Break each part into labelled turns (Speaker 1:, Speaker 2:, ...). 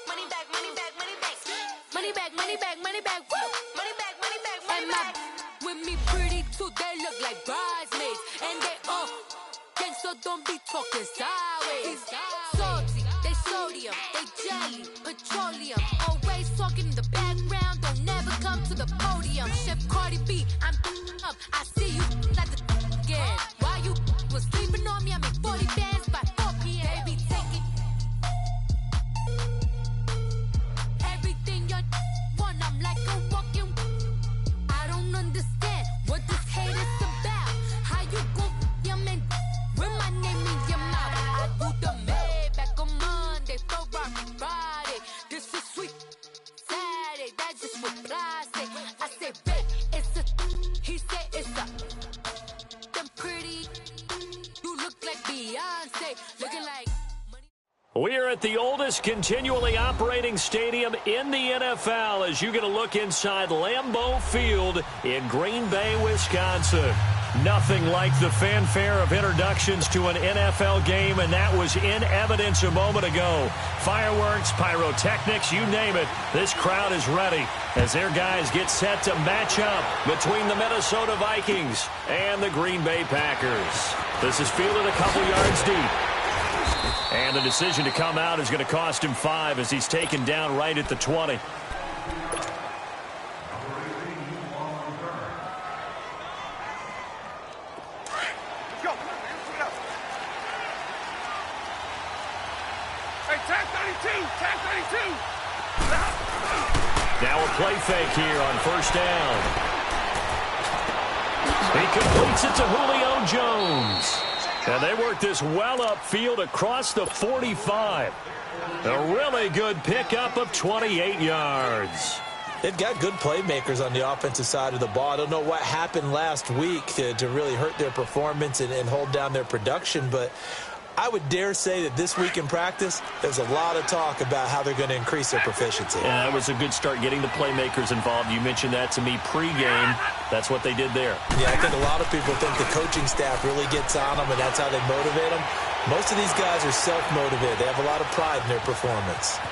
Speaker 1: Money back, money back, money back. Money back, money back, money back. Woo! Money back, money back, money back. With me pretty too, they look like bridesmaids. And they all gang, so don't be talking sideways. Salty, they sodium, they jelly, petroleum. Always talking in the background, don't never come to the podium. Chef Cardi B, I'm up. I see you at the again. While you was sleeping on me, I make 40 bands by 4 p.m. Baby, take it. Everything you want, I'm like a walking. I don't understand what this hate is about. How you go your man with my name in your mouth? I do the Maybach on Monday, Ferrari Friday. This is sweet Saturday, that's just what I say. I say, babe, it's a. He said it's a. Them pretty. You look like Beyonce, looking like.
Speaker 2: We're at the oldest continually operating stadium in the NFL as you get a look inside Lambeau Field in Green Bay, Wisconsin. Nothing like the fanfare of introductions to an NFL game, and that was in evidence a moment ago. Fireworks, pyrotechnics, you name it. This crowd is ready as their guys get set to match up between the Minnesota Vikings and the Green Bay Packers. This is fielded a couple yards deep. And the decision to come out is going to cost him 5 as he's taken down right at the 20. Now a play fake here on first down. He completes it to Julio Jones. And they work this well upfield across the 45. A really good pickup of 28 yards.
Speaker 3: They've got good playmakers on the offensive side of the ball. I don't know what happened last week to really hurt their performance and hold down their production, but I would dare say that this week in practice, there's a lot of talk about how they're going to increase their proficiency.
Speaker 2: Yeah, that was a good start getting the playmakers involved. You mentioned that to me pregame. That's what they did there.
Speaker 3: Yeah, I think a lot of people think the coaching staff really gets on them, and that's how they motivate them. Most of these guys are self-motivated. They have a lot of pride in their performance.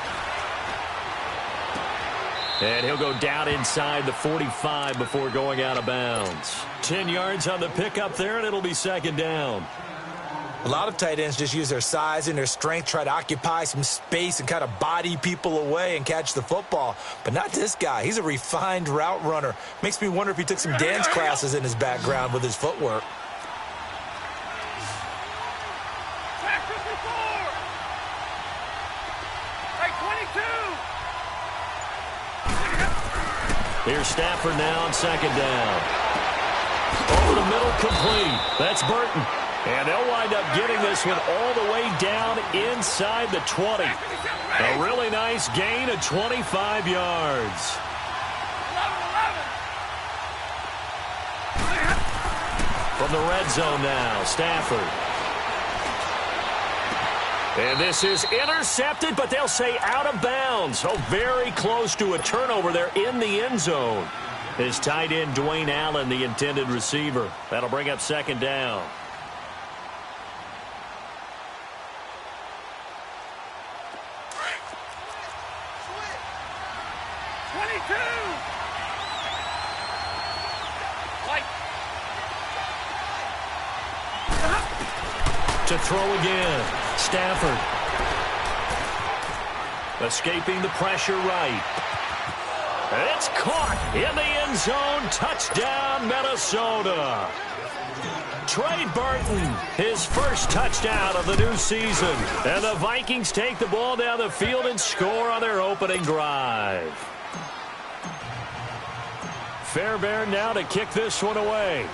Speaker 2: And he'll go down inside the 45 before going out of bounds. 10 yards on the pickup there, and it'll be second down.
Speaker 3: A lot of tight ends just use their size and their strength, try to occupy some space and kind of body people away and catch the football. But not this guy. He's a refined route runner. Makes me wonder if he took some dance classes in his background with his footwork.
Speaker 2: Here's Stafford now on second down. Over the middle, complete. That's Burton. And they'll wind up getting this one all the way down inside the 20. A really nice gain of 25 yards. From the red zone now, Stafford. And this is intercepted, but they'll say out of bounds. So very close to a turnover there in the end zone. His tight end, Dwayne Allen, the intended receiver. That'll bring up second down. To throw again, Stafford. Escaping the pressure right. It's caught in the end zone. Touchdown, Minnesota. Trey Burton, his first touchdown of the new season. And the Vikings take the ball down the field and score on their opening drive. Fairbairn now to kick this one away.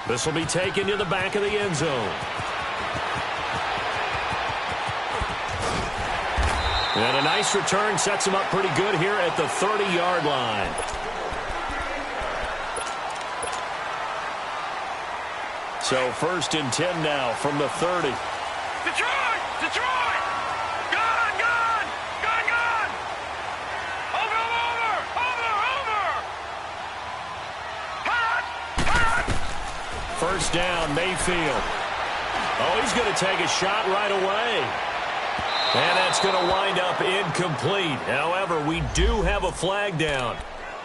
Speaker 2: This will be taken to the back of the end zone. And a nice return sets him up pretty good here at the 30-yard line. So 1st and 10 now from the 30.
Speaker 4: Detroit! Detroit! Gone! Gone! Gone! Gone! Over! Over! Over! Over! Hot! Hot!
Speaker 2: First down, Mayfield. Oh, he's going to take a shot right away. And that's going to wind up incomplete. However, we do have a flag down.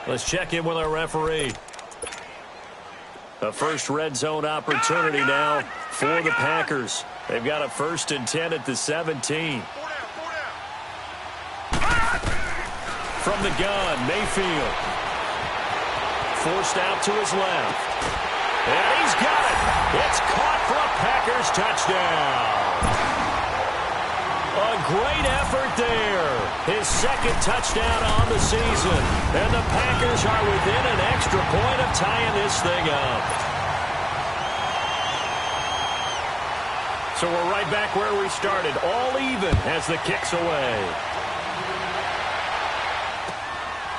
Speaker 2: Let's check in with our referee. A first red zone opportunity now for the Packers. They've got a 1st and 10 at the 17. From the gun, Mayfield. Forced out to his left. And he's got it. It's caught for a Packers touchdown. A great effort there. His 2nd touchdown on the season. And the Packers are within an extra point of tying this thing up. So we're right back where we started. All even as the kick's away.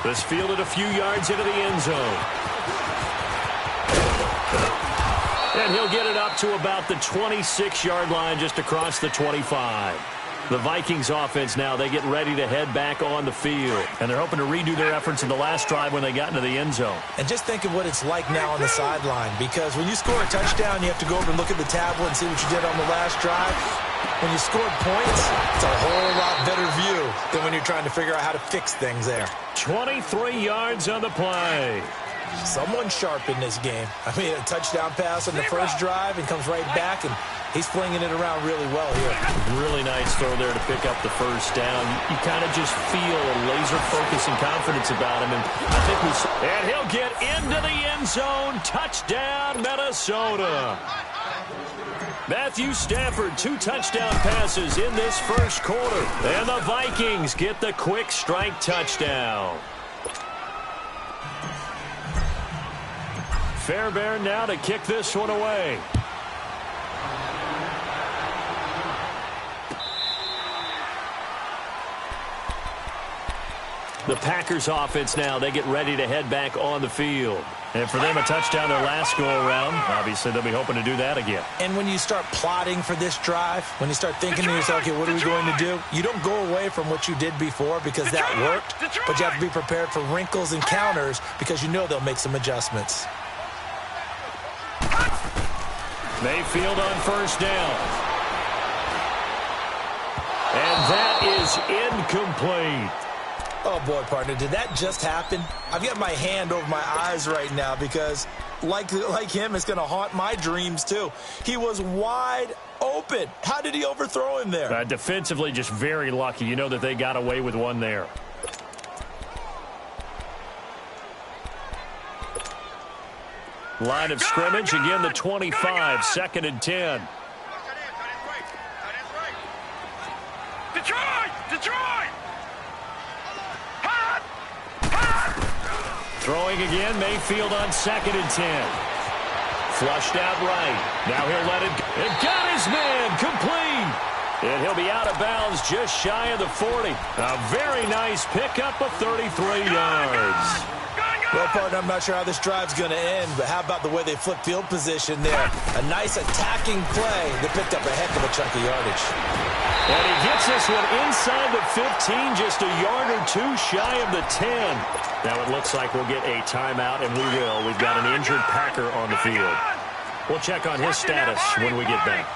Speaker 2: This fielded a few yards into the end zone. And he'll get it up to about the 26-yard line just across the 25. The Vikings offense now, they get ready to head back on the field. And they're hoping to redo their efforts in the last drive when they got into the end zone.
Speaker 3: And just think of what it's like now on the sideline, because when you score a touchdown, you have to go over and look at the tablet and see what you did on the last drive. When you scored points, it's a whole lot better view than when you're trying to figure out how to fix things there.
Speaker 2: 23 yards on the play.
Speaker 3: Someone sharp in this game. I mean, a touchdown pass on the first drive and comes right back, and he's flinging it around really well here.
Speaker 2: Really nice throw there to pick up the first down. You kind of just feel a laser focus and confidence about him. And I think and he'll get into the end zone. Touchdown, Minnesota. Matthew Stafford, 2 touchdown passes in this first quarter. And the Vikings get the quick strike touchdown. Fairbairn now to kick this one away. The Packers offense now, they get ready to head back on the field. And for them, a touchdown their last go-around. Obviously, they'll be hoping to do that again.
Speaker 3: And when you start plotting for this drive, when you start thinking to yourself, okay, what are we going to do? You don't go away from what you did before because that worked, but you have to be prepared for wrinkles and counters because you know they'll make some adjustments.
Speaker 2: Mayfield on first down. And that is incomplete.
Speaker 3: Oh, boy, partner, did that just happen? I've got my hand over my eyes right now because, like him, it's going to haunt my dreams, too. He was wide open. How did he overthrow him there?
Speaker 2: Defensively, just very lucky. You know that they got away with one there. Line of scrimmage, again the 25, 2nd and 10.
Speaker 4: Detroit!
Speaker 2: Throwing again, Mayfield on 2nd and 10. Flushed out right. Now he'll let it go. And got his man, complete. And he'll be out of bounds just shy of the 40. A very nice pickup of 33 yards.
Speaker 3: Well, partner, I'm not sure how this drive's going to end, but how about the way they flip field position there? A nice attacking play that picked up a heck of a chunk of yardage.
Speaker 2: And he gets this one inside the 15, just a yard or 2 shy of the 10. Now it looks like we'll get a timeout, and we will. We've got an injured Packer on the field. We'll check on his status when we get back.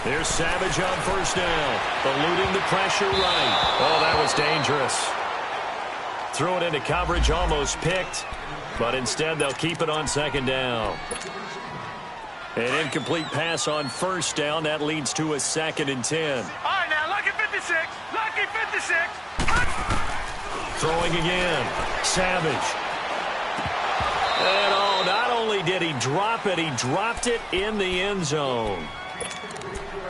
Speaker 2: There's Savage on first down, eluding the pressure right. Oh, that was dangerous. Threw it into coverage, almost picked, but instead they'll keep it on 2nd down. An incomplete pass on first down. That leads to a 2nd and 10.
Speaker 4: All right, now, lucky 56. Lucky 56.
Speaker 2: Throwing again. Savage. And oh, not only did he drop it, he dropped it in the end zone.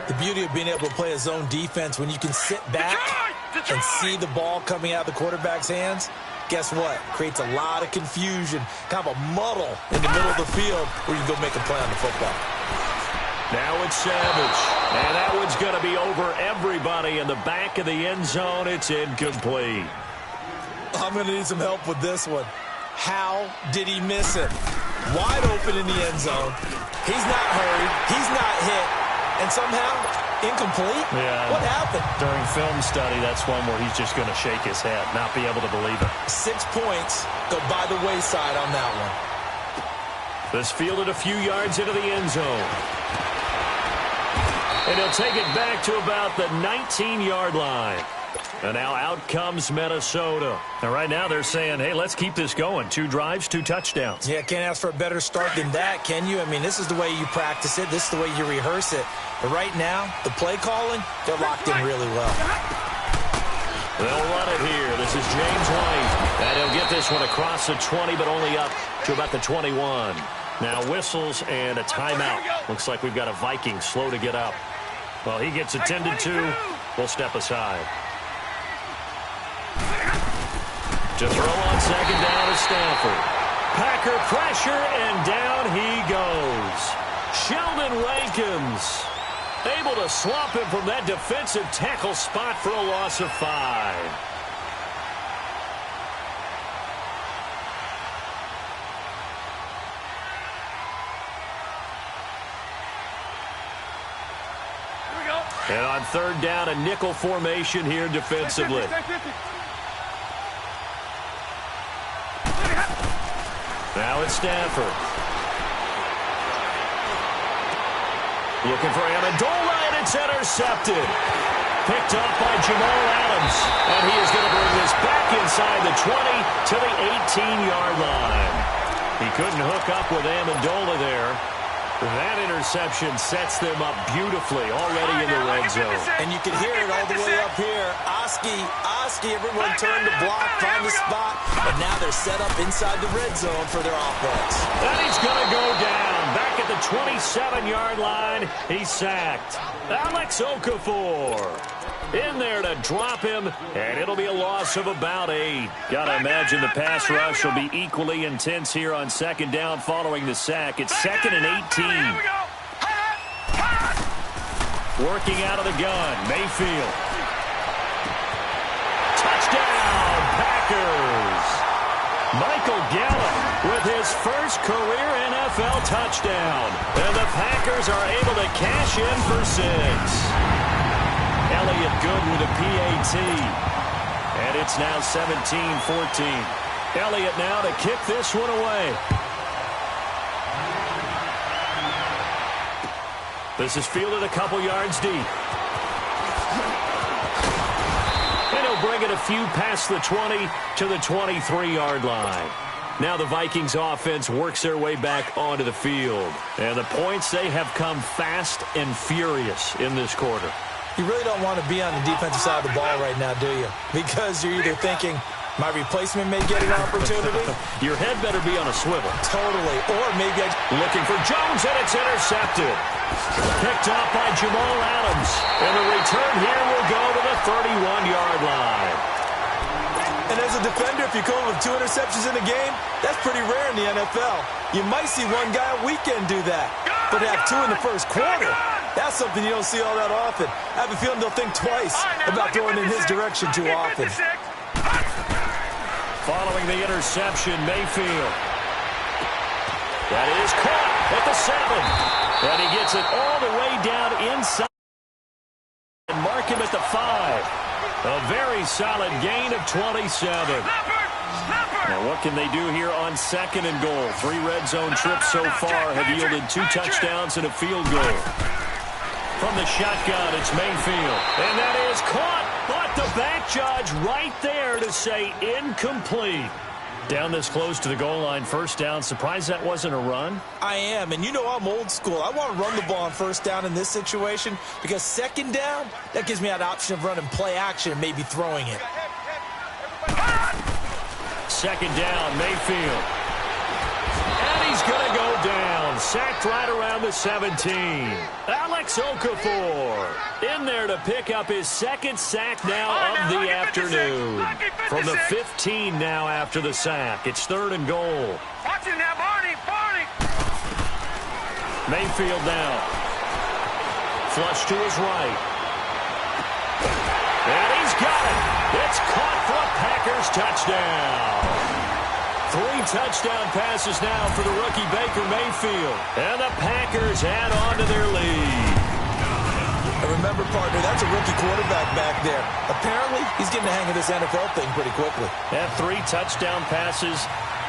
Speaker 3: The beauty of being able to play a zone defense when you can sit back and see the ball coming out of the quarterback's hands, guess what? Creates a lot of confusion, kind of a muddle in the middle of the field where you can go make a play on the football.
Speaker 2: Now it's Savage. And that one's going to be over everybody in the back of the end zone. It's incomplete.
Speaker 3: I'm going to need some help with this one. How did he miss it? Wide open in the end zone. He's not hurried. He's not hit. And somehow, incomplete?
Speaker 2: Yeah.
Speaker 3: What happened?
Speaker 2: During film study, that's one where he's just going to shake his head, not be able to believe it.
Speaker 3: 6 points go by the wayside on that one.
Speaker 2: This fielded a few yards into the end zone. And he'll take it back to about the 19-yard line. And now out comes Minnesota. And right now they're saying, hey, let's keep this going. 2 drives, 2 touchdowns.
Speaker 3: Yeah, can't ask for a better start than that, can you? I mean, this is the way you practice it. This is the way you rehearse it. But right now, the play calling, they're locked in really well.
Speaker 2: They'll run it here. This is James White. And he'll get this one across the 20, but only up to about the 21. Now whistles and a timeout. Looks like we've got a Viking slow to get up. Well, he gets attended to. We'll step aside. To throw on second down is Stanford. Packer pressure, and down he goes. Sheldon Rankins able to swap him from that defensive tackle spot for a loss of 5. And on third down, a nickel formation here defensively. Now it's Stanford. Looking for Amendola, and it's intercepted. Picked up by Jamal Adams. And he is going to bring this back inside the 20 to the 18-yard line. He couldn't hook up with Amendola there. That interception sets them up beautifully already in the red zone.
Speaker 3: And you can hear it all the way up here. Oski, everyone turned to block, find the spot, and now they're set up inside the red zone for their offense.
Speaker 2: And he's going to go down. Back at the 27-yard line, he's sacked. Alex Okafor in there to drop him, and it'll be a loss of about 8. Gotta imagine the pass rush will be equally intense here on second down following the sack. It's 2nd and 18. Working out of the gun, Mayfield. Touchdown, Packers. Michael Gallup with his first career NFL touchdown. And the Packers are able to cash in for 6. Elliott good with a PAT. And it's now 17-14. Elliott now to kick this one away. This is fielded a couple yards deep. And he'll bring it a few past the 20 to the 23-yard line. Now the Vikings offense works their way back onto the field. And the points, they have come fast and furious in this quarter.
Speaker 3: You really don't want to be on the defensive side of the ball right now, do you? Because you're either thinking, my replacement may get an opportunity.
Speaker 2: Your head better be on a swivel.
Speaker 3: Totally. Or maybe
Speaker 2: looking for Jones, and it's intercepted. Picked up by Jamal Adams. And the return here will go to the 31-yard line.
Speaker 3: And as a defender, if you come with 2 interceptions in a game, that's pretty rare in the NFL. You might see one guy a weekend do that. But to have 2 in the first quarter, that's something you don't see all that often. I have a feeling they'll think twice about throwing in his direction too often.
Speaker 2: Following the interception, Mayfield. That is caught at the 7. And he gets it all the way down inside. And mark him at the 5. A very solid gain of 27. Now what can they do here on 2nd and goal? 3 red zone trips so far have yielded 2 touchdowns and a field goal. From the shotgun, it's Mayfield. And that is caught, but the back judge right there to say incomplete. Down this close to the goal line, first down. Surprised that wasn't a run?
Speaker 3: I am, and you know I'm old school. I want to run the ball on first down in this situation because second down, that gives me that option of running play action and maybe throwing it.
Speaker 2: Second down, Mayfield. And he's going to go down. Sacked right around the 17. Alex Okafor in there to pick up his 2nd sack now of the afternoon. From the 15 now after the sack. It's 3rd and goal.
Speaker 4: Watch it now, Barney.
Speaker 2: Mayfield now. Flush to his right. And he's got it. It's caught for a Packers touchdown. 3 touchdown passes now for the rookie Baker Mayfield. And the Packers add on to their lead.
Speaker 3: And remember, partner, that's a rookie quarterback back there. Apparently, he's getting the hang of this NFL thing pretty quickly.
Speaker 2: And 3 touchdown passes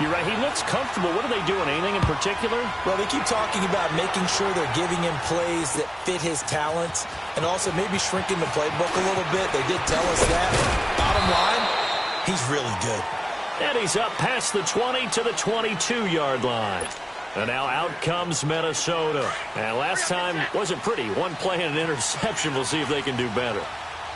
Speaker 2: You're right. He looks comfortable. What are they doing? Anything in particular?
Speaker 3: Well, they keep talking about making sure they're giving him plays that fit his talents and also maybe shrinking the playbook a little bit. They did tell us that. Bottom line, he's really good.
Speaker 2: And he's up past the 20 to the 22-yard line. And now out comes Minnesota. And last time wasn't pretty. One play and an interception. We'll see if they can do better.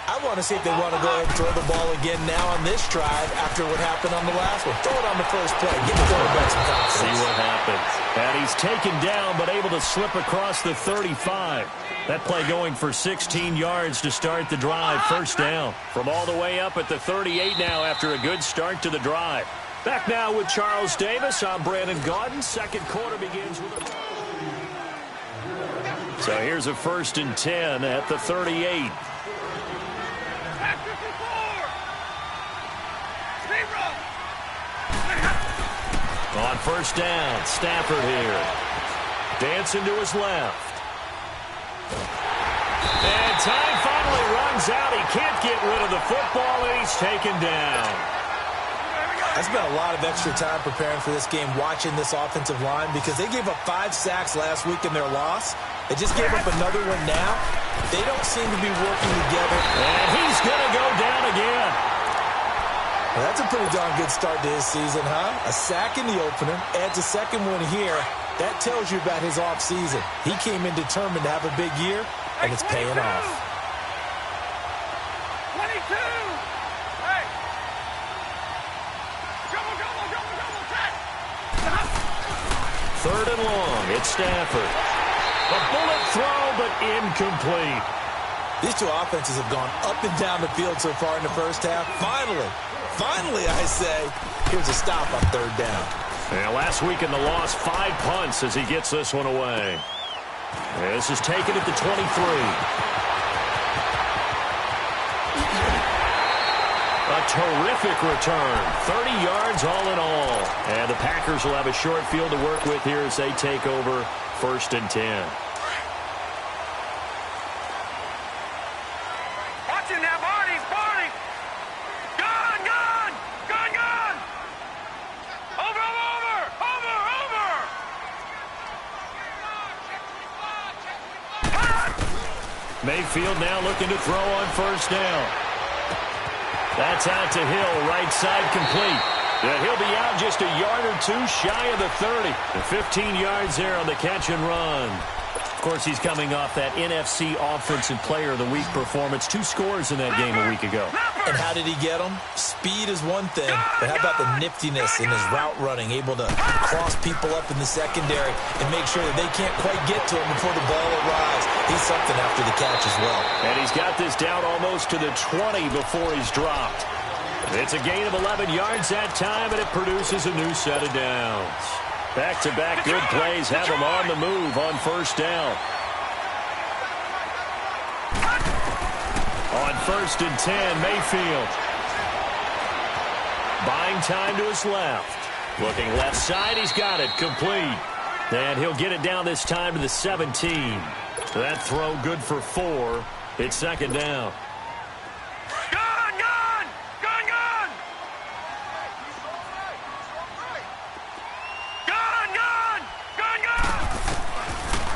Speaker 3: I want to see if they want to go ahead and throw the ball again now on this drive after what happened on the last one. Throw it on the first play. Give the quarterback some confidence.
Speaker 2: See what happens. And he's taken down but able to slip across the 35. That play going for 16 yards to start the drive. First down. From all the way up at the 38 now after a good start to the drive. Back now with Charles Davis. I'm Brandon Gaudin. Second quarter begins with a... So here's a 1st and 10 at the 38. On first down, Stafford here. Dancing to his left. And time finally runs out. He can't get rid of the football, and he's taken down.
Speaker 3: I spent a lot of extra time preparing for this game, watching this offensive line, because they gave up 5 sacks last week in their loss. They just gave up another one now. They don't seem to be working together.
Speaker 2: And he's going to go down again.
Speaker 3: Well, that's a pretty darn good start to his season, huh? A sack in the opener, adds a second one here. That tells you about his offseason. He came in determined to have a big year, and it's paying off.
Speaker 4: 22! Hey! Double, check!
Speaker 2: 3rd and long, it's Stafford. A bullet throw, but incomplete.
Speaker 3: These two offenses have gone up and down the field so far in the first half. Finally, I say, here's a stop on 3rd down.
Speaker 2: And last week in the loss, 5 punts as he gets this one away. And this is taken at the 23. A terrific return. 30 yards all in all. And the Packers will have a short field to work with here as they take over 1st and 10.
Speaker 4: Watching now, Barney! Gone! Over!
Speaker 2: Mayfield now looking to throw on 1st down. That's out to Hill, right side complete. And he'll be out just a yard or two shy of the 30. And 15 yards there on the catch and run. Of course, he's coming off that NFC Offensive Player of the Week performance. 2 scores in that game a week ago.
Speaker 3: And how did he get them? Speed is one thing, but how about the niftiness in his route running, able to cross people up in the secondary and make sure that they can't quite get to him before the ball arrives. He's something after the catch as well.
Speaker 2: And he's got this down almost to the 20 before he's dropped. It's a gain of 11 yards that time, and it produces a new set of downs. Back-to-back good plays have him on the move on 1st down. On 1st and 10, Mayfield. Buying time to his left. Looking left side, he's got it, complete. And he'll get it down this time to the 17. That throw good for 4. It's 2nd down.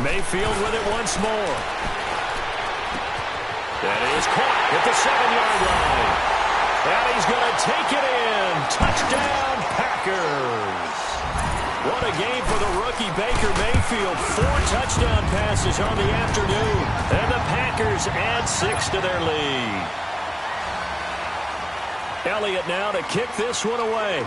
Speaker 2: Mayfield with it once more. That is caught at the 7-yard line. And he's going to take it in. Touchdown, Packers. What a game for the rookie Baker Mayfield. 4 touchdown passes on the afternoon. And the Packers add 6 to their lead. Elliott now to kick this one away.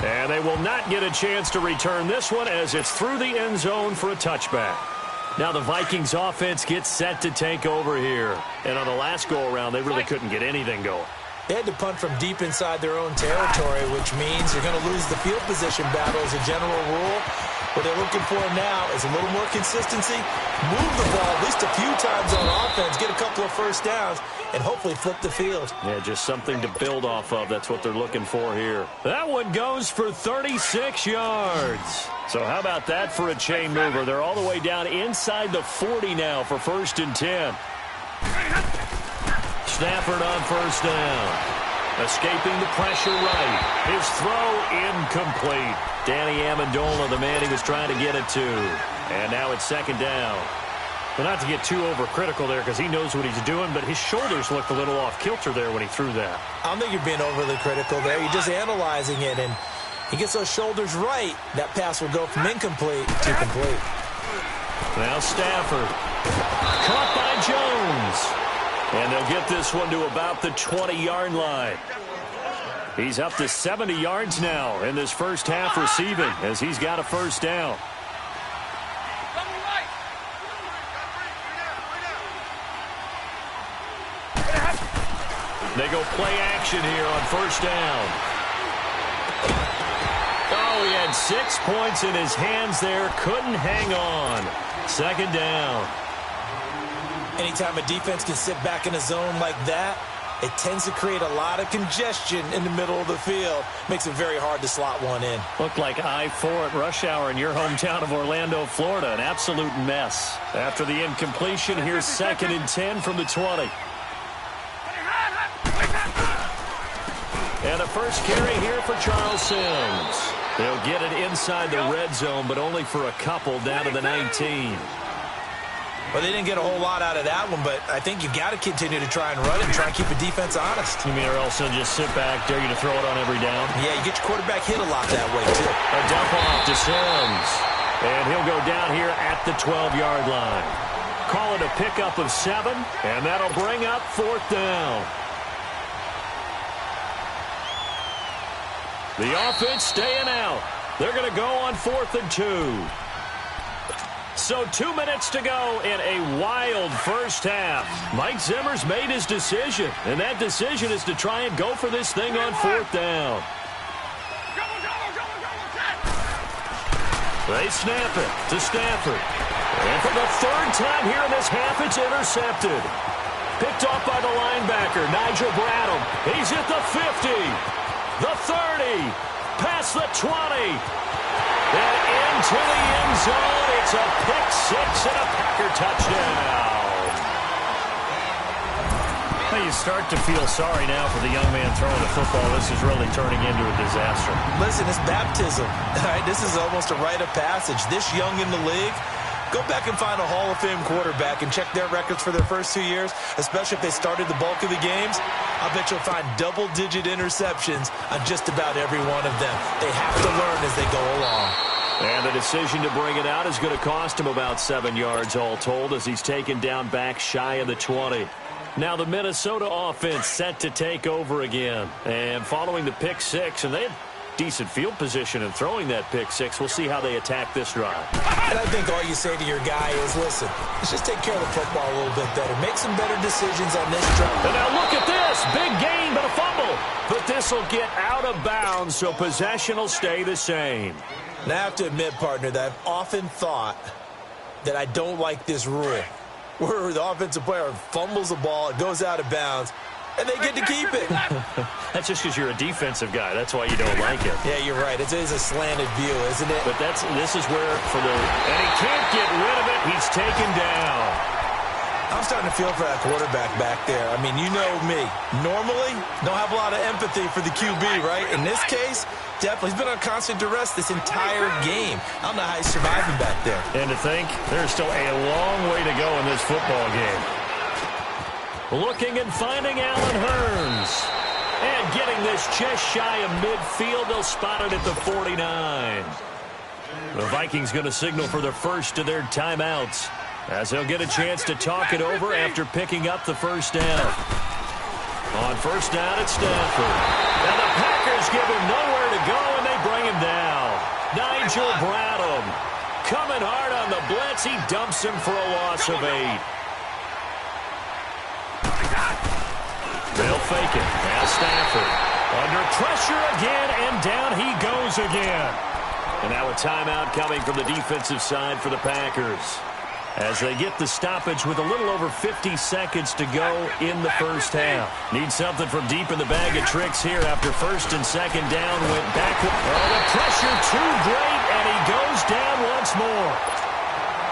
Speaker 2: And they will not get a chance to return this one as it's through the end zone for a touchback. Now the Vikings offense gets set to take over here. And on the last go-around, they really couldn't get anything going.
Speaker 3: They had to punt from deep inside their own territory, which means you're going to lose the field position battle as a general rule. What they're looking for now is a little more consistency, move the ball at least a few times on offense, get a couple of 1st downs, and hopefully flip the field.
Speaker 2: Yeah, just something to build off of. That's what they're looking for here. That one goes for 36 yards. So how about that for a chain mover? They're all the way down inside the 40 now for 1st and 10. Stafford on first down. Escaping the pressure right. His throw incomplete. Danny Amendola, the man he was trying to get it to. And now it's second down. Well, not to get too overcritical there because he knows what he's doing, but his shoulders looked a little off kilter there when he threw that.
Speaker 3: I don't think you're being overly critical there. You're just analyzing it, and he gets those shoulders right. That pass will go from incomplete to complete.
Speaker 2: Now Stafford. Caught by Jones. And they'll get this one to about the 20-yard line. He's up to 70 yards now in this first half receiving as he's got a first down. They go play action here on first down. Oh, he had 6 points in his hands there. Couldn't hang on. Second down.
Speaker 3: Anytime a defense can sit back in a zone like that, it tends to create a lot of congestion in the middle of the field. Makes it very hard to slot one in.
Speaker 2: Looked like I-4 at rush hour in your hometown of Orlando, Florida. An absolute mess. After the incompletion, here's 2nd and 10 from the 20. And a first carry here for Charles Sims. They'll get it inside the red zone, but only for a couple down to the 19.
Speaker 3: Well, they didn't get a whole lot out of that one, but I think you've got to continue to try and run it and try and keep the defense honest.
Speaker 2: You mean or else they'll just sit back, dare you to throw it on every down?
Speaker 3: Yeah, you get your quarterback hit a lot that way, too.
Speaker 2: A dump off to Sims. And he'll go down here at the 12-yard line. Call it a pickup of 7, and that'll bring up 4th down. The offense staying out. They're going to go on 4th and 2. So 2 minutes to go in a wild first half. Mike Zimmer's made his decision, and that decision is to try and go for this thing on 4th down. They snap it to Stafford. And for the 3rd time here in this half, it's intercepted. Picked off by the linebacker, Nigel Bradham. He's at the 50, the 30, past the 20. And into the end zone, it's a pick-6 and a Packer touchdown. Well, you start to feel sorry now for the young man throwing the football. This is really turning into a disaster.
Speaker 3: Listen, it's baptism. All right, this is almost a rite of passage. This young in the league, go back and find a Hall of Fame quarterback and check their records for their first 2 years, especially if they started the bulk of the games. I bet you'll find double-digit interceptions on just about every one of them. They have to learn as they go along.
Speaker 2: And the decision to bring it out is going to cost him about 7 yards all told as he's taken down back shy of the 20. Now the Minnesota offense set to take over again. And following the pick-6, and they had decent field position in throwing that pick-6. We'll see how they attack this drive.
Speaker 3: And I think all you say to your guy is, listen, let's just take care of the football a little bit better. Make some better decisions on this drive.
Speaker 2: And now look at this. Big gain, but a fumble. But this will get out of bounds, so possession will stay the same.
Speaker 3: And I have to admit, partner, that I've often thought that I don't like this rule, where the offensive player fumbles the ball, it goes out of bounds, and they get to keep it.
Speaker 2: That's just because you're a defensive guy. That's why you don't like it.
Speaker 3: Yeah, you're right. It is a slanted view, isn't it?
Speaker 2: But this is where and he can't get rid of it. He's taken down.
Speaker 3: I'm starting to feel for that quarterback back there. I mean, you know me. Normally, don't have a lot of empathy for the QB, right? In this case, definitely. He's been on constant duress this entire game. I don't know how he's surviving back there.
Speaker 2: And to think, there's still a long way to go in this football game. Looking and finding Allen Hurns. And getting this just shy of midfield. They'll spot it at the 49. The Vikings going to signal for the first of their timeouts, as they'll get a chance to talk it over after picking up the first down. On first down, it's Stafford. And the Packers give him nowhere to go, and they bring him down. Nigel Bradham coming hard on the blitz. He dumps him for a loss of 8. They'll fake it. Now Stafford under pressure again, and down he goes again. And now a timeout coming from the defensive side for the Packers, as they get the stoppage with a little over 50 seconds to go in the first half. Need something from deep in the bag of tricks here after first and second down. Went back. Oh, the pressure too great, and he goes down once more.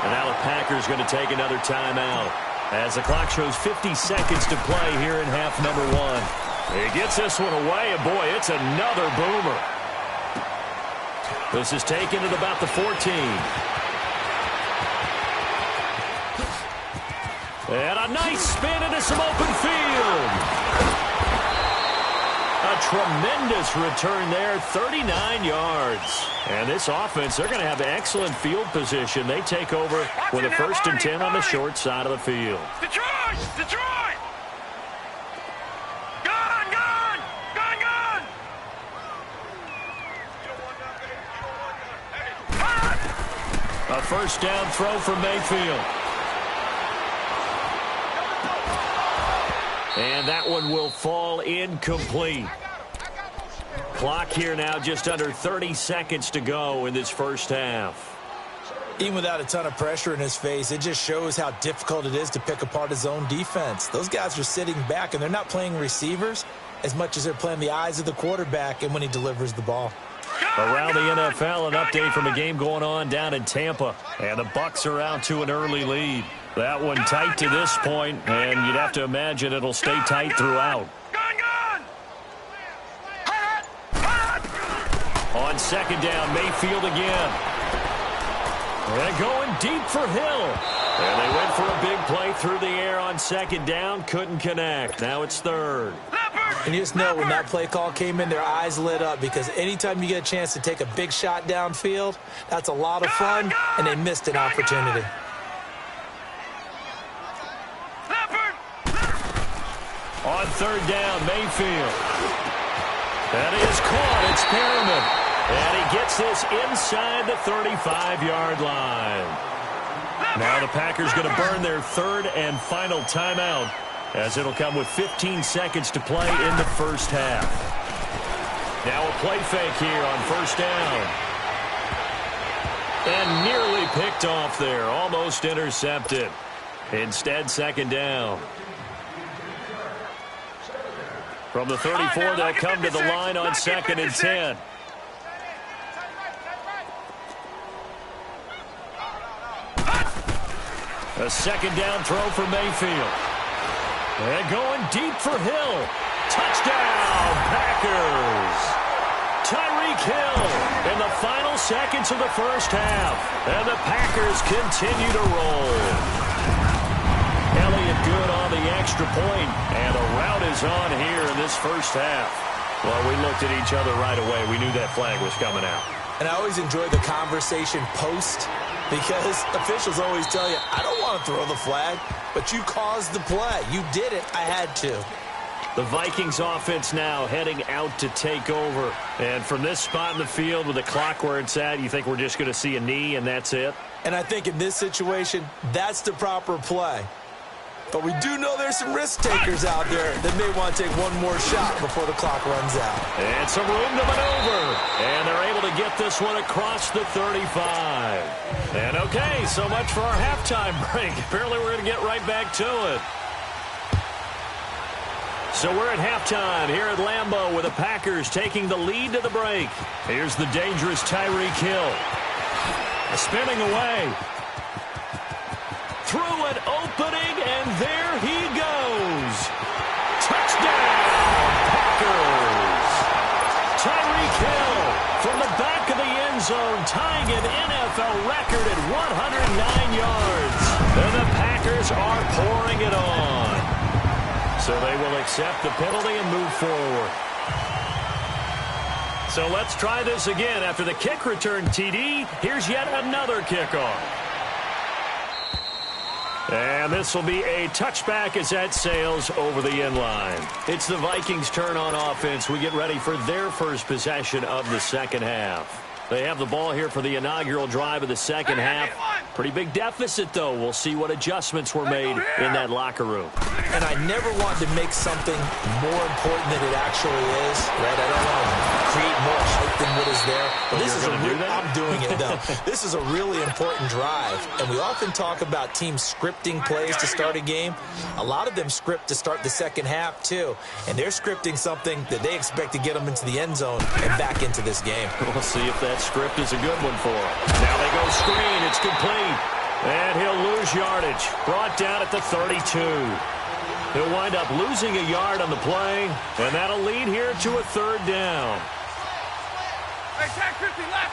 Speaker 2: And now the Packers going to take another timeout. As the clock shows 50 seconds to play here in half number one. He gets this one away, and boy, it's another boomer. This is taken at about the 14. And a nice spin into some open field. A tremendous return there, 39 yards. And this offense, they're going to have excellent field position. They take over with a 1st and 10 on the short side of the field.
Speaker 4: Detroit! Detroit! Gun! Gun! Gun! Gun!
Speaker 2: A 1st down throw for Mayfield. And that one will fall incomplete. Clock here now just under 30 seconds to go in this first half.
Speaker 3: Even without a ton of pressure in his face, it just shows how difficult it is to pick apart his own defense. Those guys are sitting back, and they're not playing receivers as much as they're playing the eyes of the quarterback and when he delivers the ball.
Speaker 2: Around the NFL, an update from a game going on down in Tampa. And the Bucs are out to an early lead. That one tight to this point, and you'd have to imagine it'll stay tight throughout. On 2nd down, Mayfield again. And going deep for Hill. And they went for a big play through the air on 2nd down. Couldn't connect. Now it's 3rd.
Speaker 3: And you just know when that play call came in, their eyes lit up, because anytime you get a chance to take a big shot downfield, that's a lot of fun, and they missed an opportunity.
Speaker 2: On 3rd down, Mayfield. That is caught. It's Perriman. And he gets this inside the 35-yard line. Now the Packers going to burn their 3rd and final timeout, as it'll come with 15 seconds to play in the first half. Now a play fake here on 1st down. And nearly picked off there. Almost intercepted. Instead, 2nd down. From the 34, they'll come to the line on 2nd and 10. A 2nd down throw for Mayfield. And going deep for Hill. Touchdown, Packers. Tyreek Hill in the final seconds of the first half. And the Packers continue to roll. Elliott good on the extra point, and the route is on here in this first half. Well, we looked at each other right away. We knew that flag was coming out.
Speaker 3: And I always enjoy the conversation post, because officials always tell you, I don't want to throw the flag, but you caused the play. You did it. I had to.
Speaker 2: The Vikings offense now heading out to take over. And from this spot in the field with the clock where it's at, you think we're just going to see a knee and that's it?
Speaker 3: And I think in this situation, that's the proper play. But we do know there's some risk takers out there that may want to take one more shot before the clock runs out.
Speaker 2: And some room to maneuver. And they're able to get this one across the 35. And okay, so much for our halftime break. Apparently we're going to get right back to it. So we're at halftime here at Lambeau with the Packers taking the lead to the break. Here's the dangerous Tyreek Hill. Spinning away. Through an opening, and there he goes. Touchdown, Packers. Tyreek Hill from the back of the end zone, tying an NFL record at 109 yards. And the Packers are pouring it on. So they will accept the penalty and move forward. So let's try this again. After the kick return TD, here's yet another kickoff. And this will be a touchback as that sails over the end line. It's the Vikings' turn on offense. We get ready for their first possession of the second half. They have the ball here for the inaugural drive of the second half. Pretty big deficit, though. We'll see what adjustments were made in that locker room.
Speaker 3: And I never want to make something more important than it actually is, right? I don't want to create more hype than what is there. But this is I'm doing it, though. This is a really important drive. And we often talk about teams scripting plays to start a game. A lot of them script to start the second half, too. And they're scripting something that they expect to get them into the end zone and back into this game.
Speaker 2: We'll see if that script is a good one for them. Now they go screen. It's complete. And he'll lose yardage. Brought down at the 32. He'll wind up losing a yard on the play, and that'll lead here to a third down.
Speaker 4: Hey, tag 50 left.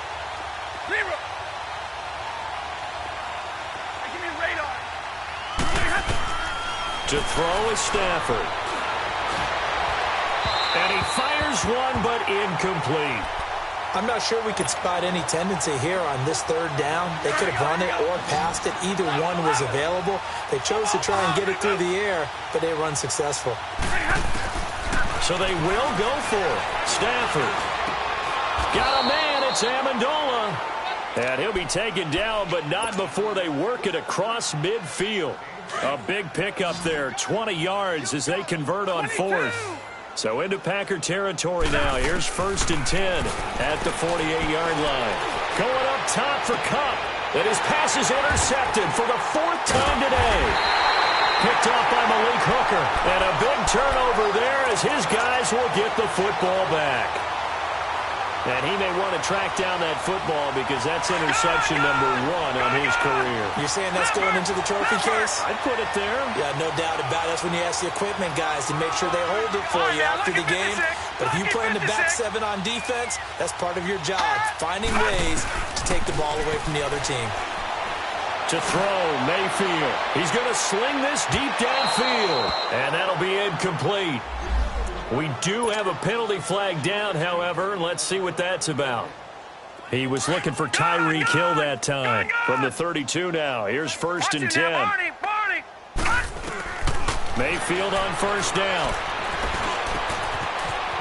Speaker 4: Zero. Hey, give me radar.
Speaker 2: To throw is Stafford. And he fires one, but incomplete.
Speaker 3: I'm not sure we could spot any tendency here on this third down. They could have run it or passed it. Either one was available. They chose to try and get it through the air, but they were unsuccessful.
Speaker 2: So they will go for it. Stafford. Got a man. It's Amendola. And he'll be taken down, but not before they work it across midfield. A big pickup there. 20 yards as they convert on fourth. So into Packer territory now. Here's 1st and 10 at the 48-yard line. Going up top for Kupp. And his pass is intercepted for the 4th time today. Picked off by Malik Hooker. And a big turnover there as his guys will get the football back. And he may want to track down that football because that's interception number 1 on his career.
Speaker 3: You're saying that's going into the trophy case?
Speaker 2: I'd put it there.
Speaker 3: Yeah, no doubt about it. That's when you ask the equipment guys to make sure they hold it for you after the game. But if you play in the back 7 on defense, that's part of your job, finding ways to take the ball away from the other team.
Speaker 2: To throw, Mayfield. He's going to sling this deep downfield. And that'll be incomplete. We do have a penalty flag down, however. Let's see what that's about. He was looking for Tyreek Hill that time. From the 32 now. Here's 1st and 10. Mayfield on 1st down.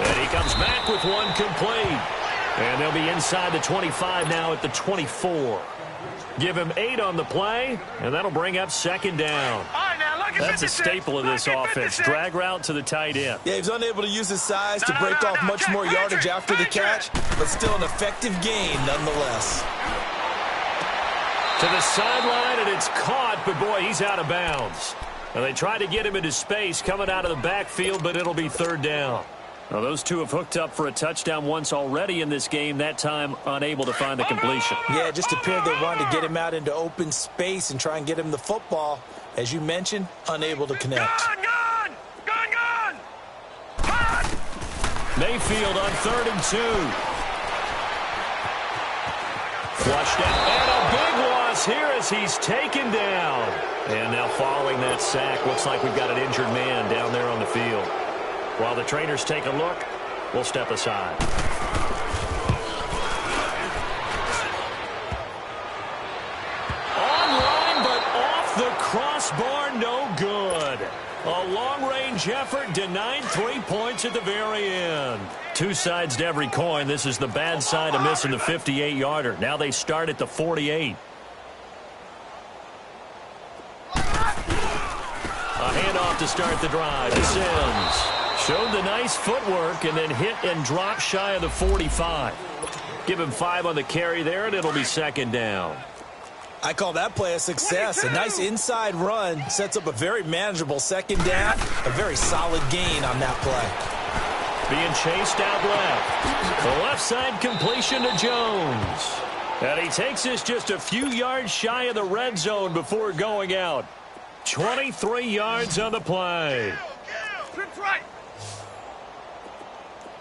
Speaker 2: And he comes back with one complete. And they'll be inside the 25 now at the 24. Give him 8 on the play, and that'll bring up 2nd down. That's a staple of this offense. Drag route to the tight end.
Speaker 3: Yeah, he's unable to use his size to break off much more yardage after the catch, but still an effective gain nonetheless.
Speaker 2: To the sideline, and it's caught, but boy, he's out of bounds. And they try to get him into space coming out of the backfield, but it'll be 3rd down. Now, those two have hooked up for a touchdown once already in this game, that time unable to find the completion.
Speaker 3: Yeah, it just appeared they wanted to get him out into open space and try and get him the football. As you mentioned, unable to connect.
Speaker 4: Gun!
Speaker 2: Mayfield on 3rd and 2. Flushed out, and a big loss here as he's taken down. And now following that sack, looks like we've got an injured man down there on the field. While the trainers take a look, we'll step aside. Online, but off the crossbar, no good. A long-range effort denied 3 points at the very end. Two sides to every coin. This is the bad side of missing the 58-yarder. Now they start at the 48. A handoff to start the drive. To Sims. Showed the nice footwork and then hit and drop shy of the 45. Give him 5 on the carry there, and it'll be 2nd down.
Speaker 3: I call that play a success. A nice inside run sets up a very manageable 2nd down. A very solid gain on that play.
Speaker 2: Being chased out left. The left side completion to Jones. And he takes this just a few yards shy of the red zone before going out. 23 yards on the play.
Speaker 4: Trips right.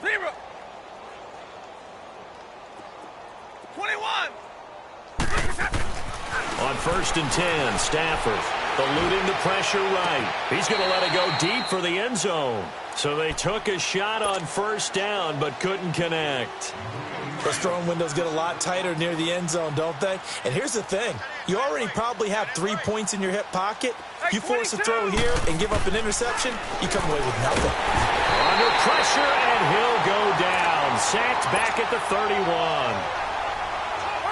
Speaker 4: 0. 21.
Speaker 2: On 1st and 10, Stafford eluding the pressure right. He's going to let it go deep for the end zone. So they took a shot on 1st down but couldn't connect.
Speaker 3: Those throwing windows get a lot tighter near the end zone, don't they? And here's the thing. You already probably have 3 points in your hip pocket. You force a throw here and give up an interception, you come away with nothing.
Speaker 2: Under pressure, and he'll go down. Sacked back at the 31.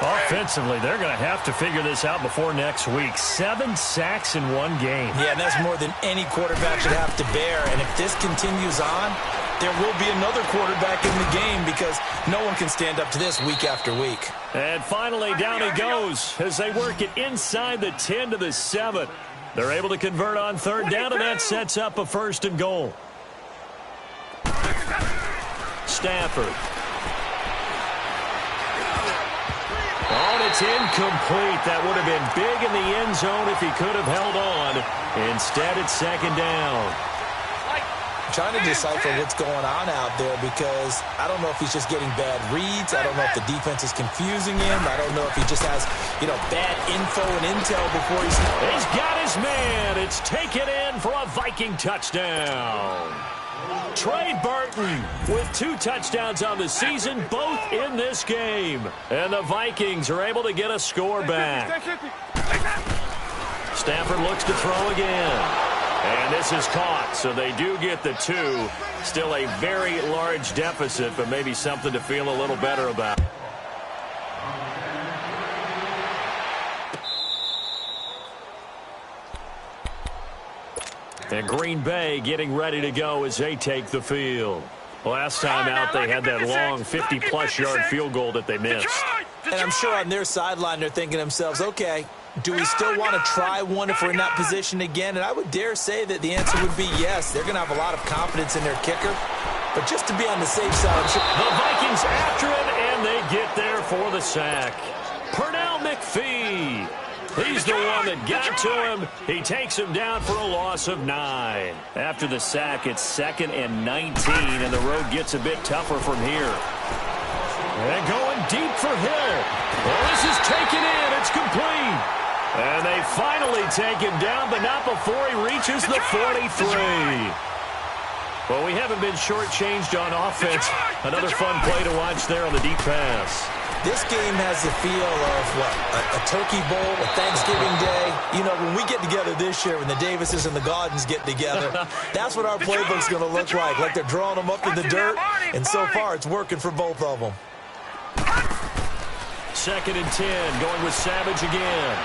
Speaker 2: Offensively, they're going to have to figure this out before next week. 7 sacks in one game.
Speaker 3: Yeah, and that's more than any quarterback should have to bear. And if this continues on, there will be another quarterback in the game because no one can stand up to this week after week.
Speaker 2: And finally, down he goes as they work it inside the 10 to the 7. They're able to convert on 3rd down, and that sets up a 1st and goal. Stafford. Oh, and It's incomplete. That would have been big in the end zone if he could have held on. Instead, it's second down.
Speaker 3: Trying to decipher what's going on out there because I don't know if he's just getting bad reads. I don't know if the defense is confusing him. I don't know if he just has, bad info and intel before
Speaker 2: He's got his man. It's taken in for a Viking touchdown. Trey Burton with 2 touchdowns on the season, both in this game. And the Vikings are able to get a score back. Stafford looks to throw again. And this is caught, so they do get the 2. Still a very large deficit, but maybe something to feel a little better about. And Green Bay getting ready to go as they take the field. Last time out, they had that long 50-plus yard field goal that they missed.
Speaker 3: And I'm sure on their sideline they're thinking to themselves, okay, do we still want to try one if we're in that position again? And I would dare say that the answer would be yes. They're going to have a lot of confidence in their kicker. But just to be on the safe side, I'm sure
Speaker 2: the Vikings after it, and they get there for the sack. Pernell McPhee. He's the one that got to him. He takes him down for a loss of 9. After the sack, it's 2nd and 19, and the road gets a bit tougher from here. And going deep for Hill. Well, this is taken in. It's complete. And they finally take him down, but not before he reaches the 43. Well, we haven't been shortchanged on offense. Another fun play to watch there on the deep pass.
Speaker 3: This game has the feel of, a Turkey Bowl, a Thanksgiving Day. When we get together this year, when the Davises and the Gaudens get together, that's what our playbook's going to look like they're drawing them up in the dirt, and so far it's working for both of them.
Speaker 2: 2nd and 10, going with Savage again.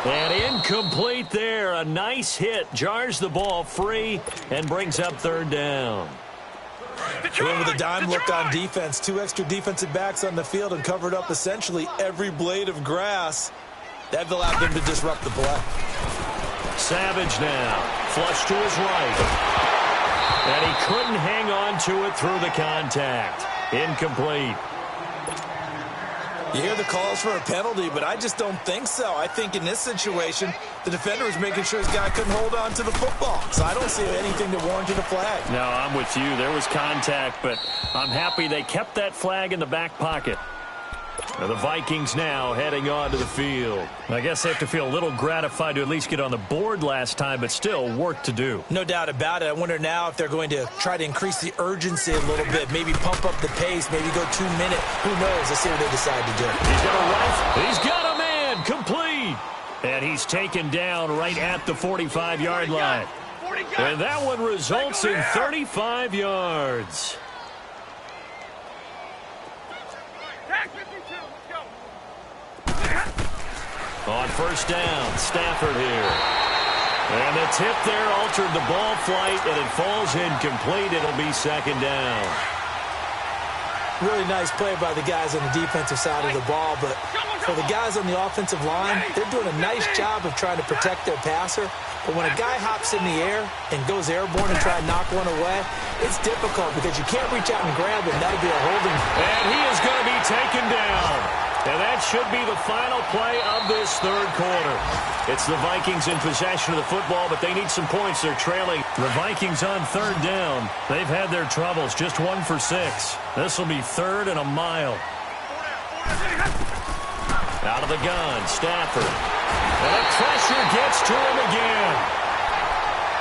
Speaker 2: And incomplete there. A nice hit. Jars the ball free and brings up 3rd down.
Speaker 3: Going with a dime look on defense. 2 extra defensive backs on the field and covered up essentially every blade of grass. That allowed them to disrupt the play.
Speaker 2: Savage now. Flush to his right. And he couldn't hang on to it through the contact. Incomplete.
Speaker 3: You hear the calls for a penalty, but I just don't think so. I think in this situation, the defender was making sure his guy couldn't hold on to the football. So I don't see anything that warranted a flag.
Speaker 2: No, I'm with you. There was contact, but I'm happy they kept that flag in the back pocket. And the Vikings now heading on to the field. I guess they have to feel a little gratified to at least get on the board last time, but still work to do.
Speaker 3: No doubt about it. I wonder now if they're going to try to increase the urgency a little bit, maybe pump up the pace, maybe go 2 minute. Who knows? Let's see what they decide to do.
Speaker 2: He's got a rifle. He's got a man. Complete. And he's taken down right at the 45-yard line. And that one results in 35 yards. On 1st down, Stafford here. And the tip there altered the ball flight, and it falls incomplete. It'll be 2nd down.
Speaker 3: Really nice play by the guys on the defensive side of the ball, but for the guys on the offensive line, they're doing a nice job of trying to protect their passer. But when a guy hops in the air and goes airborne and try to knock one away, it's difficult because you can't reach out and grab it, and that'll be a holding.
Speaker 2: And he is going to be taken down. And that should be the final play of this 3rd quarter. It's the Vikings in possession of the football, but they need some points. They're trailing. The Vikings on 3rd down. They've had their troubles. Just 1 for 6. This will be 3rd and a mile. Out of the gun, Stafford. And the pressure gets to him again.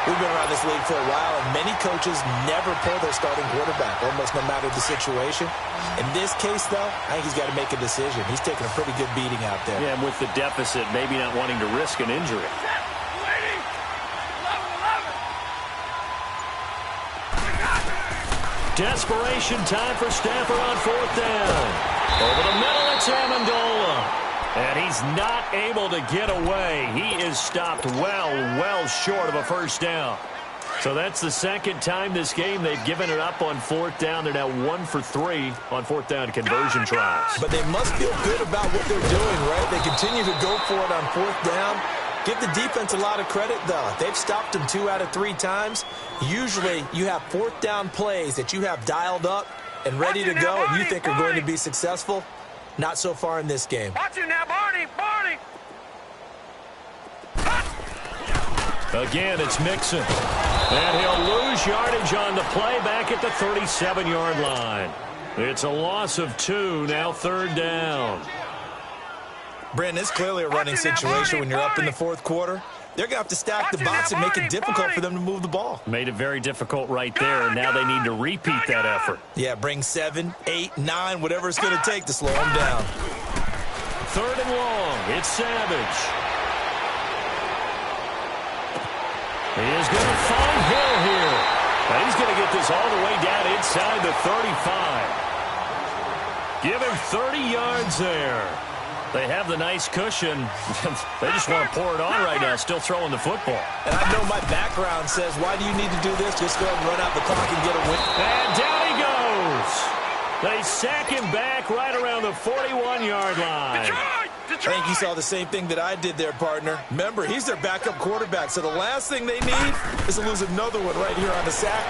Speaker 3: We've been around this league for a while, and many coaches never pull their starting quarterback, almost no matter the situation. In this case, though, I think he's got to make a decision. He's taking a pretty good beating out there.
Speaker 2: Yeah, and with the deficit, maybe not wanting to risk an injury. Desperation time for Stafford on 4th down. Over the middle, it's Amendola. And he's not able to get away. He is stopped well short of a 1st down. So that's the 2nd time this game they've given it up on 4th down. They're now 1 for 3 on 4th down conversion tries.
Speaker 3: But they must feel good about what they're doing, right? They continue to go for it on 4th down. Give the defense a lot of credit, though. They've stopped them 2 out of 3 times. Usually you have 4th down plays that you have dialed up, and ready to go and you think are going to be successful, not so far in this game.
Speaker 4: Watch you now, Barney! Barney!
Speaker 2: Again, it's Mixon. And he'll lose yardage on the play back at the 37-yard line. It's a loss of 2, now 3rd down.
Speaker 3: Brandon, it's clearly a running situation when you're up in the 4th quarter. They're going to have to stack the box and make it difficult for them to move the ball.
Speaker 2: Made it very difficult right there, and now they need to repeat that effort.
Speaker 3: Yeah, bring 7, 8, 9, whatever it's going to take to slow them down.
Speaker 2: 3rd and long. It's Savage. He is going to find Hill here. And he's going to get this all the way down inside the 35. Give him 30 yards there. They have the nice cushion. They just want to pour it on right now, still throwing the football.
Speaker 3: And I know my background says, why do you need to do this? Just go ahead and run out the clock and get a win.
Speaker 2: And down he goes. They sack him back right around the 41-yard line.
Speaker 3: I think you saw the same thing that I did there, partner. Remember, he's their backup quarterback, so the last thing they need is to lose another one right here on the sack.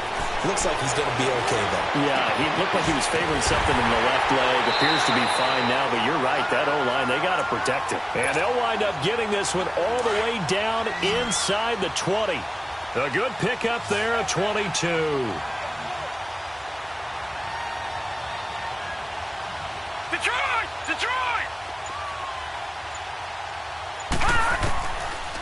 Speaker 3: Looks like he's going to be okay, though.
Speaker 2: Yeah, he looked like he was favoring something in the left leg. Appears to be fine now, but you're right. That O-line, they got to protect him. And they'll wind up getting this one all the way down inside the 20. A good pickup there, a 22.
Speaker 4: Detroit! Detroit!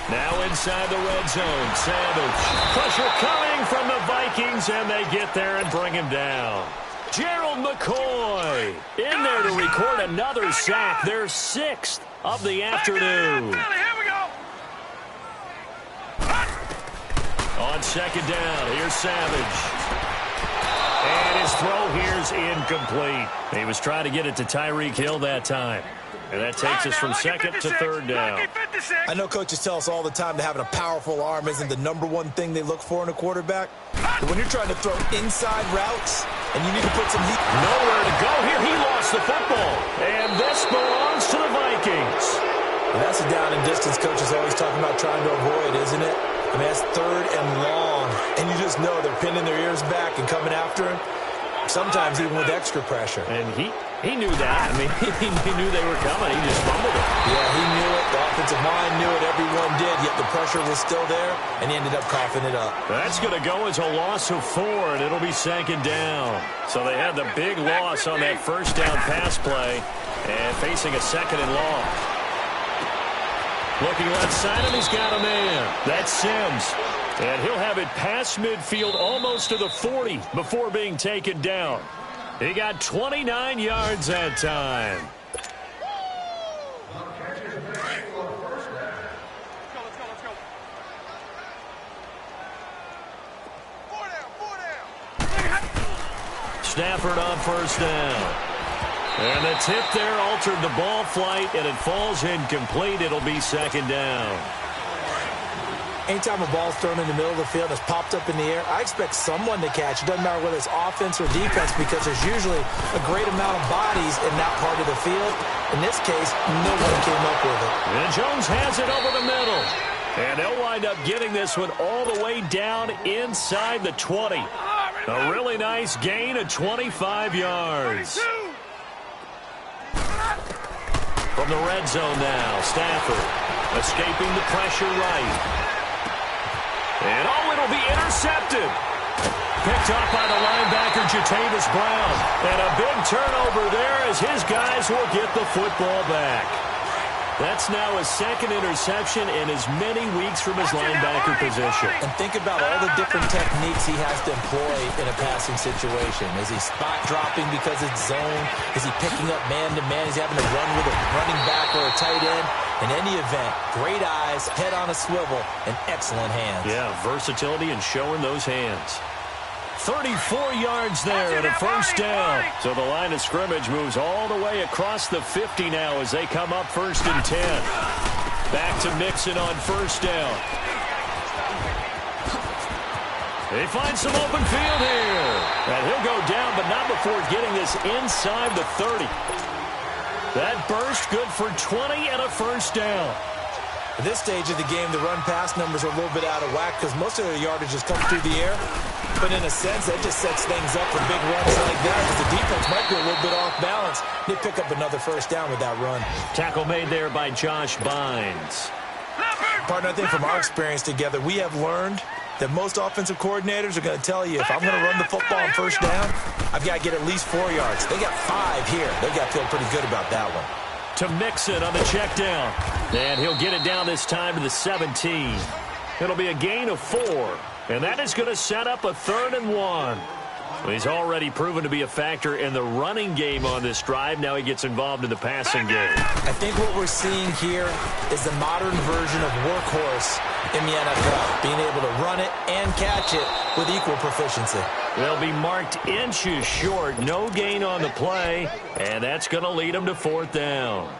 Speaker 2: Now inside the red zone, Savage. Pressure coming from the Vikings, and they get there and bring him down. Gerald McCoy in there to record another sack, their 6th of the afternoon.
Speaker 4: Here we go!
Speaker 2: On 2nd down, here's Savage. And his throw here's incomplete. He was trying to get it to Tyreek Hill that time. And that takes us from 2nd to 3rd down.
Speaker 3: I know coaches tell us all the time that having a powerful arm isn't the #1 thing they look for in a quarterback. But when you're trying to throw inside routes and you need to put some heat.
Speaker 2: Nowhere to go here. He lost the football. And this belongs to the Vikings.
Speaker 3: And that's a down and distance coach is always talking about trying to avoid, isn't it? I mean, that's 3rd and long. And you just know they're pinning their ears back and coming after him. Sometimes even with extra pressure.
Speaker 2: And he knew that. I mean, he knew they were coming. He just fumbled it.
Speaker 3: Yeah, he knew it. The offensive line knew it. Everyone did. Yet the pressure was still there, and he ended up coughing it up.
Speaker 2: That's going to go as a loss of 4, and it'll be 2nd down. So they had the big loss on that 1st down pass play, and facing a 2nd and long. Looking left side, and he's got a man. That's Sims. And he'll have it past midfield almost to the 40 before being taken down. He got 29 yards that time.
Speaker 4: Let's go. 4 down.
Speaker 2: Stafford on 1st down. And the tip there altered the ball flight, and it falls incomplete. It'll be 2nd down.
Speaker 3: Anytime a ball's thrown in the middle of the field and it's popped up in the air, I expect someone to catch. It doesn't matter whether it's offense or defense because there's usually a great amount of bodies in that part of the field. In this case, no one came up with it.
Speaker 2: And Jones has it over the middle. And they'll wind up getting this one all the way down inside the 20. A really nice gain of 25 yards. From the red zone now, Stafford escaping the pressure right. And, it'll be intercepted. Picked off by the linebacker, Jatavis Brown. And a big turnover there as his guys will get the football back. That's now his 2nd interception in as many weeks from his linebacker position.
Speaker 3: And think about all the different techniques he has to employ in a passing situation. Is he spot dropping because it's zone? Is he picking up man-to-man? He's having to run with a running back or a tight end. In any event, great eyes, head on a swivel, and excellent hands.
Speaker 2: Yeah, versatility and showing those hands. 34 yards there and a 1st down. So the line of scrimmage moves all the way across the 50 now as they come up 1st and 10. Back to Mixon on 1st down. They find some open field here. And he'll go down, but not before getting this inside the 30. That burst good for 20 and a 1st down.
Speaker 3: At this stage of the game, the run-pass numbers are a little bit out of whack because most of their yardage has come through the air. but in a sense, that just sets things up for big runs like that because the defense might be a little bit off balance. They pick up another first down with that run.
Speaker 2: Tackle made there by Josh Bynes.
Speaker 3: Partner, I think from our experience together, we have learned that most offensive coordinators are going to tell you, if I'm going to run the football on first down, I've got to get at least 4 yards. They got 5 here. They've got to feel pretty good about that one.
Speaker 2: To Mixon on the check down. And he'll get it down this time to the 17. It'll be a gain of 4. And that is going to set up a 3rd and 1. Well, he's already proven to be a factor in the running game on this drive. Now he gets involved in the passing game.
Speaker 3: I think what we're seeing here is the modern version of workhorse in the NFL, being able to run it and catch it with equal proficiency.
Speaker 2: They'll be marked inches short. No gain on the play, and that's going to lead them to 4th down.